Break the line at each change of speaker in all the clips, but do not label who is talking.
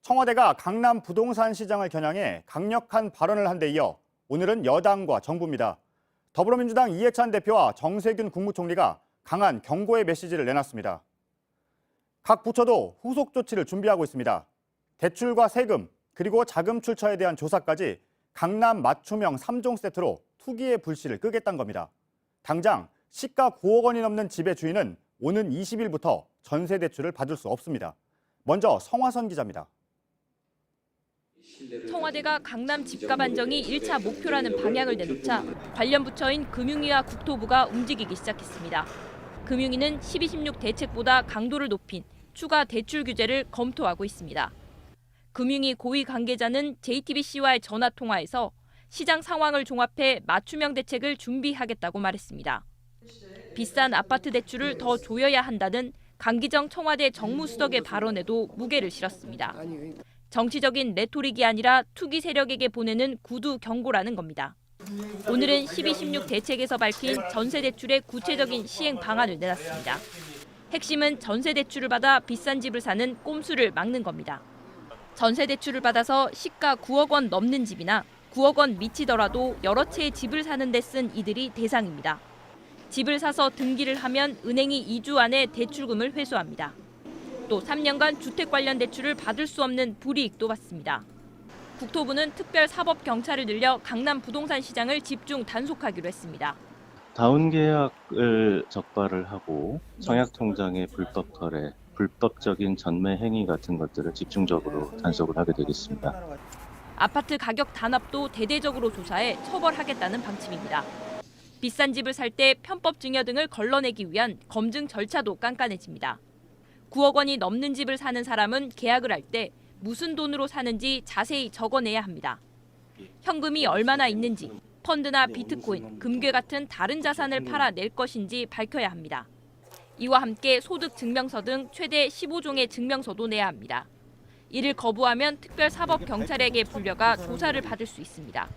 청와대가 강남 부동산 시장을 겨냥해 강력한 발언을 한 데 이어 오늘은 여당과 정부입니다. 더불어민주당 이해찬 대표와 정세균 국무총리가 강한 경고의 메시지를 내놨습니다. 각 부처도 후속 조치를 준비하고 있습니다. 대출과 세금, 그리고 자금 출처에 대한 조사까지 강남 맞춤형 3종 세트로 투기의 불씨를 끄겠다는 겁니다. 당장 시가 9억 원이 넘는 집의 주인은 오는 20일부터 전세 대출을 받을 수 없습니다. 먼저 성화선 기자입니다.
청와대가 강남 집값 안정이 1차 목표라는 방향을 내놓자 관련 부처인 금융위와 국토부가 움직이기 시작했습니다. 금융위는 12.16 대책보다 강도를 높인 추가 대출 규제를 검토하고 있습니다. 금융위 고위 관계자는 JTBC와의 전화 통화에서 시장 상황을 종합해 맞춤형 대책을 준비하겠다고 말했습니다. 비싼 아파트 대출을 더 조여야 한다는 강기정 청와대 정무수석의 발언에도 무게를 실었습니다. 정치적인 레토릭이 아니라 투기 세력에게 보내는 구두 경고라는 겁니다. 오늘은 12.16 대책에서 밝힌 전세 대출의 구체적인 시행 방안을 내놨습니다. 핵심은 전세 대출을 받아 비싼 집을 사는 꼼수를 막는 겁니다. 전세 대출을 받아서 시가 9억 원 넘는 집이나 9억 원 미치더라도 여러 채의 집을 사는 데 쓴 이들이 대상입니다. 집을 사서 등기를 하면 은행이 2주 안에 대출금을 회수합니다. 또 3년간 주택 관련 대출을 받을 수 없는 불이익도 받습니다. 국토부는 특별 사법 경찰을 늘려 강남 부동산 시장을 집중 단속하기로 했습니다.
다운 계약을 적발을 하고 청약 통장의 불법 거래, 불법적인 전매 행위 같은 것들을 집중적으로 단속을 하게 되겠습니다.
아파트 가격 단합도 대대적으로 조사해 처벌하겠다는 방침입니다. 비싼 집을 살 때 편법 증여 등을 걸러내기 위한 검증 절차도 깐깐해집니다. 9억 원이 넘는 집을 사는 사람은 계약을 할 때 무슨 돈으로 사는지 자세히 적어내야 합니다. 현금이 얼마나 있는지, 펀드나 비트코인, 금괴 같은 다른 자산을 팔아 낼 것인지 밝혀야 합니다. 이와 함께 소득 증명서 등 최대 15종의 증명서도 내야 합니다. 이를 거부하면 특별사법 경찰에게 불려가 조사를 받을 수 있습니다.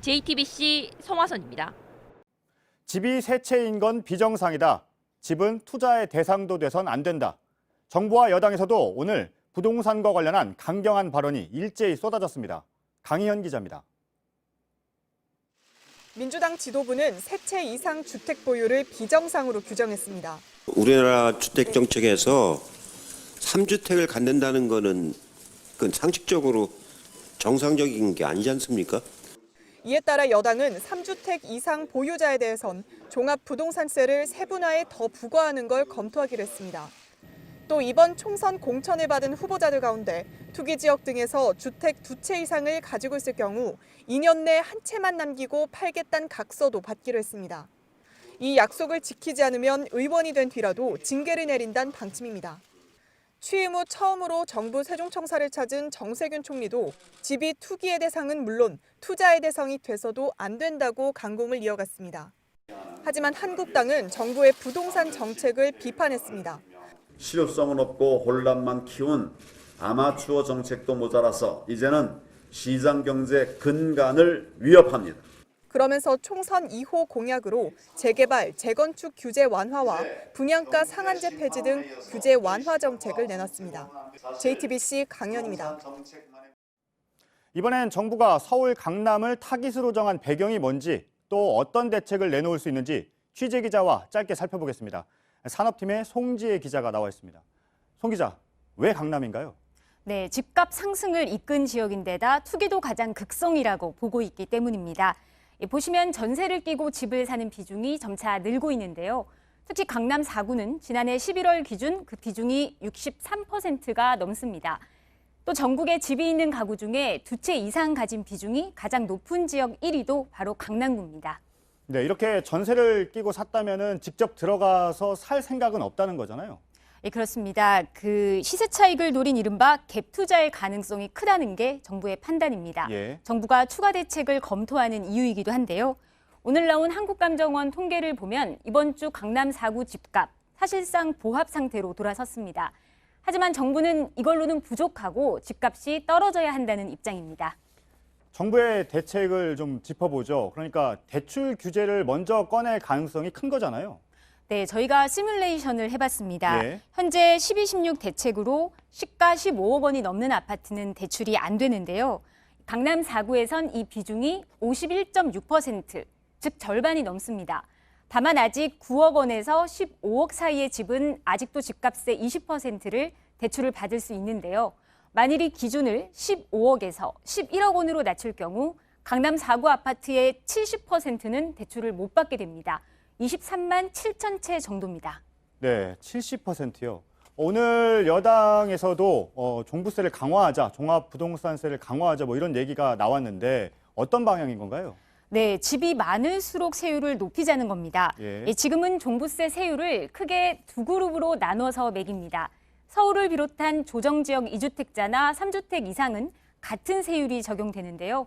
JTBC 성화선입니다.
집이 새 채인 건 비정상이다. 집은 투자의 대상도 돼선 안 된다. 정부와 여당에서도 오늘 부동산과 관련한 강경한 발언이 일제히 쏟아졌습니다. 강희연 기자입니다.
민주당 지도부는 세 채 이상 주택 보유를 비정상으로 규정했습니다.
우리나라 주택 정책에서 3주택을 갖는다는 거는 그건 상식적으로 정상적인 게 아니지 않습니까?
이에 따라 여당은 3주택 이상 보유자에 대해선 종합부동산세를 세분화해 더 부과하는 걸 검토하기로 했습니다. 또 이번 총선 공천을 받은 후보자들 가운데 투기 지역 등에서 주택 2채 이상을 가지고 있을 경우 2년 내 한 채만 남기고 팔겠다는 각서도 받기로 했습니다. 이 약속을 지키지 않으면 의원이 된 뒤라도 징계를 내린다는 방침입니다. 취임 후 처음으로 정부 세종청사를 찾은 정세균 총리도 집이 투기의 대상은 물론 투자의 대상이 돼서도 안 된다고 강공을 이어갔습니다. 하지만 한국당은 정부의 부동산 정책을 비판했습니다.
실효성은 없고 혼란만 키운 아마추어 정책도 모자라서 이제는 시장 경제 근간을 위협합니다.
그러면서 총선 2호 공약으로 재개발, 재건축 규제 완화와 분양가 상한제 폐지 등 규제 완화 정책을 내놨습니다. JTBC 강연입니다.
이번엔 정부가 서울 강남을 타깃으로 정한 배경이 뭔지 또 어떤 대책을 내놓을 수 있는지 취재 기자와 짧게 살펴보겠습니다. 산업팀의 송지혜 기자가 나와 있습니다. 송 기자, 왜 강남인가요?
네, 집값 상승을 이끈 지역인데다 투기도 가장 극성이라고 보고 있기 때문입니다. 보시면 전세를 끼고 집을 사는 비중이 점차 늘고 있는데요. 특히 강남 4구는 지난해 11월 기준 그 비중이 63%가 넘습니다. 또 전국에 집이 있는 가구 중에 2채 이상 가진 비중이 가장 높은 지역 1위도 바로 강남구입니다.
네, 이렇게 전세를 끼고 샀다면은 직접 들어가서 살 생각은 없다는 거잖아요.
예, 그렇습니다. 그 시세 차익을 노린 이른바 갭 투자의 가능성이 크다는 게 정부의 판단입니다.
예.
정부가 추가 대책을 검토하는 이유이기도 한데요. 오늘 나온 한국감정원 통계를 보면 이번 주 강남 4구 집값 사실상 보합 상태로 돌아섰습니다. 하지만 정부는 이걸로는 부족하고 집값이 떨어져야 한다는 입장입니다.
정부의 대책을 좀 짚어보죠. 그러니까 대출 규제를 먼저 꺼낼 가능성이 큰 거잖아요.
네, 저희가 시뮬레이션을 해봤습니다.
예.
현재 12, 16 대책으로 시가 15억 원이 넘는 아파트는 대출이 안 되는데요. 강남 4구에선 이 비중이 51.6%, 즉 절반이 넘습니다. 다만 아직 9억 원에서 15억 사이의 집은 아직도 집값의 20%를 대출을 받을 수 있는데요. 만일 이 기준을 15억에서 11억 원으로 낮출 경우 강남 4구 아파트의 70%는 대출을 못 받게 됩니다. 23만 7천 채 정도입니다.
네, 70%요. 오늘 여당에서도 종부세를 강화하자, 종합부동산세를 강화하자 뭐 이런 얘기가 나왔는데 어떤 방향인 건가요?
네, 집이 많을수록 세율을 높이자는 겁니다.
예.
지금은 종부세 세율을 크게 두 그룹으로 나눠서 매깁니다. 서울을 비롯한 조정지역 2주택자나 3주택 이상은 같은 세율이 적용되는데요.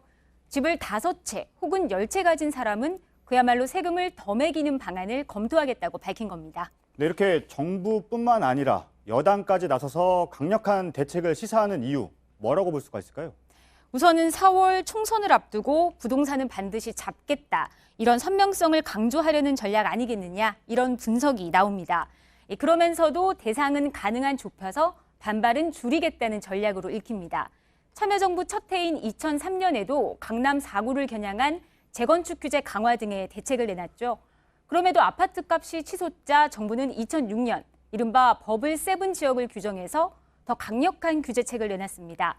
집을 5채 혹은 10채 가진 사람은 그야말로 세금을 더 매기는 방안을 검토하겠다고 밝힌 겁니다.
네, 이렇게 정부뿐만 아니라 여당까지 나서서 강력한 대책을 시사하는 이유, 뭐라고 볼 수가 있을까요?
우선은 4월 총선을 앞두고 부동산은 반드시 잡겠다. 이런 선명성을 강조하려는 전략 아니겠느냐. 이런 분석이 나옵니다. 그러면서도 대상은 가능한 좁혀서 반발은 줄이겠다는 전략으로 읽힙니다. 참여정부 첫 해인 2003년에도 강남 4구를 겨냥한 재건축 규제 강화 등의 대책을 내놨죠. 그럼에도 아파트값이 치솟자 정부는 2006년 이른바 버블 7 지역을 규정해서 더 강력한 규제책을 내놨습니다.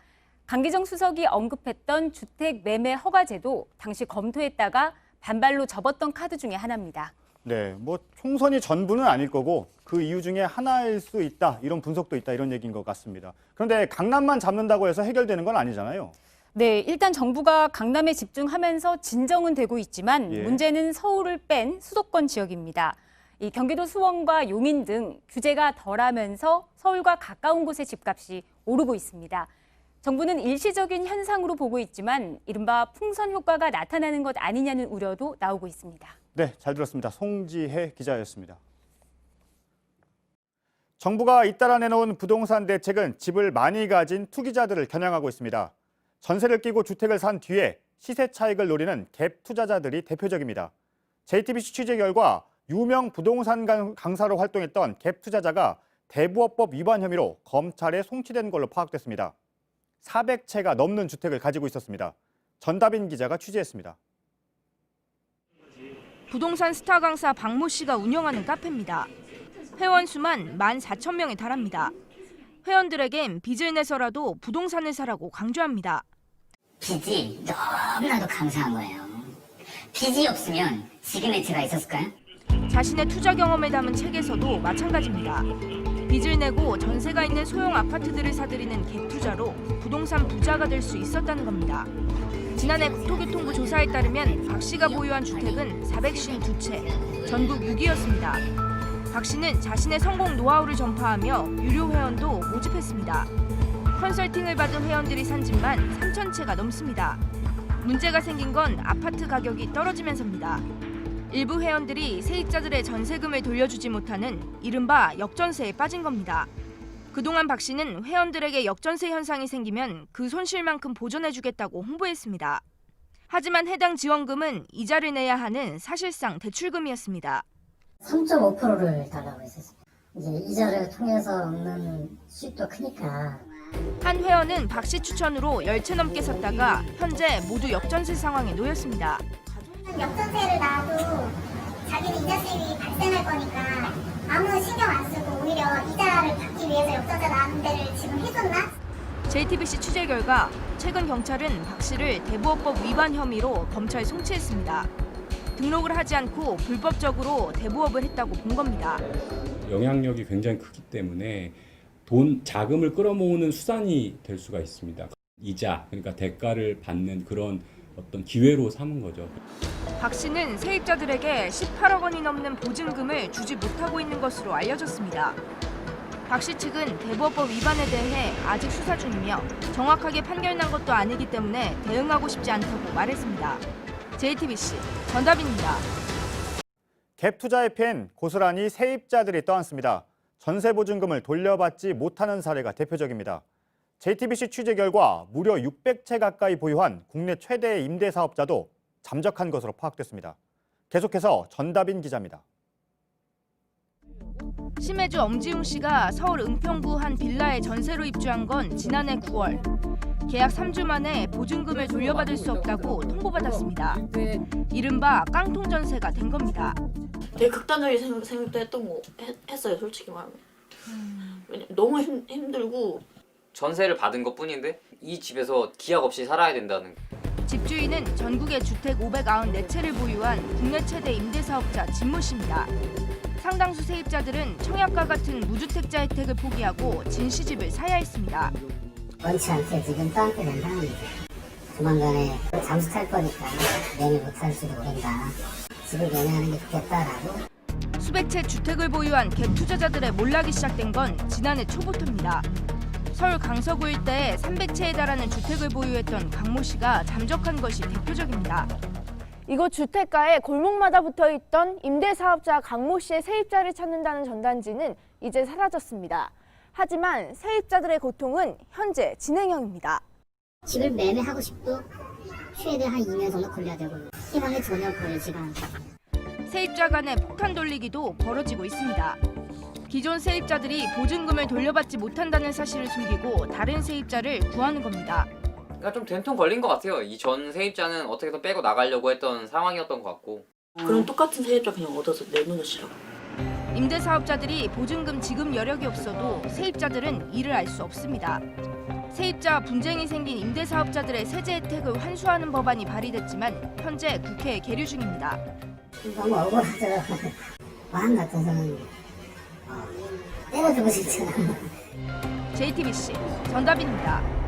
강기정 수석이 언급했던 주택 매매 허가제도 당시 검토했다가 반발로 접었던 카드 중에 하나입니다.
네, 뭐 총선이 전부는 아닐 거고 그 이유 중에 하나일 수 있다, 이런 분석도 있다, 이런 얘기인 것 같습니다. 그런데 강남만 잡는다고 해서 해결되는 건 아니잖아요.
네, 일단 정부가 강남에 집중하면서 진정은 되고 있지만
예.
문제는 서울을 뺀 수도권 지역입니다. 이 경기도 수원과 용인 등 규제가 덜하면서 서울과 가까운 곳의 집값이 오르고 있습니다. 정부는 일시적인 현상으로 보고 있지만 이른바 풍선 효과가 나타나는 것 아니냐는 우려도 나오고 있습니다.
네, 잘 들었습니다. 송지혜 기자였습니다. 정부가 잇따라 내놓은 부동산 대책은 집을 많이 가진 투기자들을 겨냥하고 있습니다. 전세를 끼고 주택을 산 뒤에 시세 차익을 노리는 갭 투자자들이 대표적입니다. JTBC 취재 결과 유명 부동산 강사로 활동했던 갭 투자자가 대부업법 위반 혐의로 검찰에 송치된 걸로 파악됐습니다. 400채가 넘는 주택을 가지고 있었습니다. 전다빈 기자가 취재했습니다.
부동산 스타 강사 박모 씨가 운영하는 카페입니다. 회원 수만 14,000명에 달합니다. 회원들에겐 빚을 내서라도 부동산을 사라고 강조합니다.
빚이 너무나도 감사한 거예요. 빚이 없으면 지금의 제가 있었을까요?
자신의 투자 경험을 담은 책에서도 마찬가지입니다. 빚을 내고 전세가 있는 소형 아파트들을 사들이는 갭 투자로 부동산 부자가 될 수 있었다는 겁니다. 지난해 국토교통부 조사에 따르면 박 씨가 보유한 주택은 452채, 전국 6위였습니다. 박 씨는 자신의 성공 노하우를 전파하며 유료 회원도 모집했습니다. 컨설팅을 받은 회원들이 산 집만 3,000채가 넘습니다. 문제가 생긴 건 아파트 가격이 떨어지면서입니다. 일부 회원들이 세입자들의 전세금을 돌려주지 못하는 이른바 역전세에 빠진 겁니다. 그동안 박 씨는 회원들에게 역전세 현상이 생기면 그 손실만큼 보전해주겠다고 홍보했습니다. 하지만 해당 지원금은 이자를 내야 하는 사실상 대출금이었습니다.
3.5%를 달라고 했었어요. 이제 이자를 통해서 얻는 수익도 크니까.
한 회원은 박 씨 추천으로 10채 넘게 샀다가 현재 모두 역전세 상황에 놓였습니다.
역전세를 놔도 자기는 이자 수익이 발생할 거니까 아무 신경 안 쓰고 오히려 이자를 받기 위해서 역전세 나눈 데를 지금 해줬나?
JTBC 취재 결과 최근 경찰은 박 씨를 대부업법 위반 혐의로 검찰에 송치했습니다. 등록을 하지 않고 불법적으로 대부업을 했다고 본 겁니다.
영향력이 굉장히 크기 때문에 자금을 끌어모으는 수단이 될 수가 있습니다. 이자, 그러니까 대가를 받는 그런 어떤 기회로 삼은 거죠.
박 씨는 세입자들에게 18억 원이 넘는 보증금을 주지 못하고 있는 것으로 알려졌습니다. 박 씨 측은 대부업법 위반에 대해 아직 수사 중이며 정확하게 판결난 것도 아니기 때문에 대응하고 싶지 않다고 말했습니다. JTBC 전다빈입니다.
갭 투자의 피해는 고스란히 세입자들이 떠안습니다. 전세 보증금을 돌려받지 못하는 사례가 대표적입니다. JTBC 취재 결과 무려 600채 가까이 보유한 국내 최대의 임대사업자도 잠적한 것으로 파악됐습니다. 계속해서 전다빈 기자입니다.
심해주 엄지웅 씨가 서울 은평구 한 빌라에 전세로 입주한 건 지난해 9월. 계약 3주 만에 보증금을 돌려받을 수 없다고 통보받았습니다. 이른바 깡통 전세가 된 겁니다.
되게 극단적인 생각도 했어요, 솔직히 말하면. 왜냐면 너무 힘들고.
전세를 받은 것뿐인데 이 집에서 기약 없이 살아야 된다는.
집주인은 전국에 주택 594채를 보유한 국내 최대 임대사업자 진모 씨입니다. 상당수 세입자들은 청약과 같은 무주택자 혜택을 포기하고 진시집을 사야 했습니다.
원치 않게 지금 떠안게 된 상황이죠. 조만간에 잠수 탈 거니까 매매 못할 수도 모른다. 집을 매매하는 게 좋겠다라고.
수백 채 주택을 보유한 갭 투자자들의 몰락이 시작된 건 지난해 초부터입니다. 서울 강서구 일대에 300채에 달하는 주택을 보유했던 강모 씨가 잠적한 것이 대표적입니다.
이곳 주택가에 골목마다 붙어있던 임대사업자 강모 씨의 세입자를 찾는다는 전단지는 이제 사라졌습니다. 하지만 세입자들의 고통은 현재 진행형입니다.
집을 매매하고 싶도 최대 한 2년 정도 걸려야 되고 희망이 전혀 보이지가 않다.
세입자 간의 폭탄 돌리기도 벌어지고 있습니다. 기존 세입자들이 보증금을 돌려받지 못한다는 사실을 숨기고 다른 세입자를 구하는 겁니다.
그러니까 좀 된통 걸린 것 같아요. 이 전 세입자는 어떻게든 빼고 나가려고 했던 상황이었던 것 같고.
그럼 똑같은 세입자 그냥 얻어서 내놓으시라고.
임대사업자들이 보증금 지급 여력이 없어도 세입자들은 이를 알 수 없습니다. 세입자 분쟁이 생긴 임대사업자들의 세제 혜택을 환수하는 법안이 발의됐지만 현재 국회에 계류 중입니다.
너무 억울하죠. 마음 같아서는 때려주고 싶잖아.
JTBC 전다빈입니다.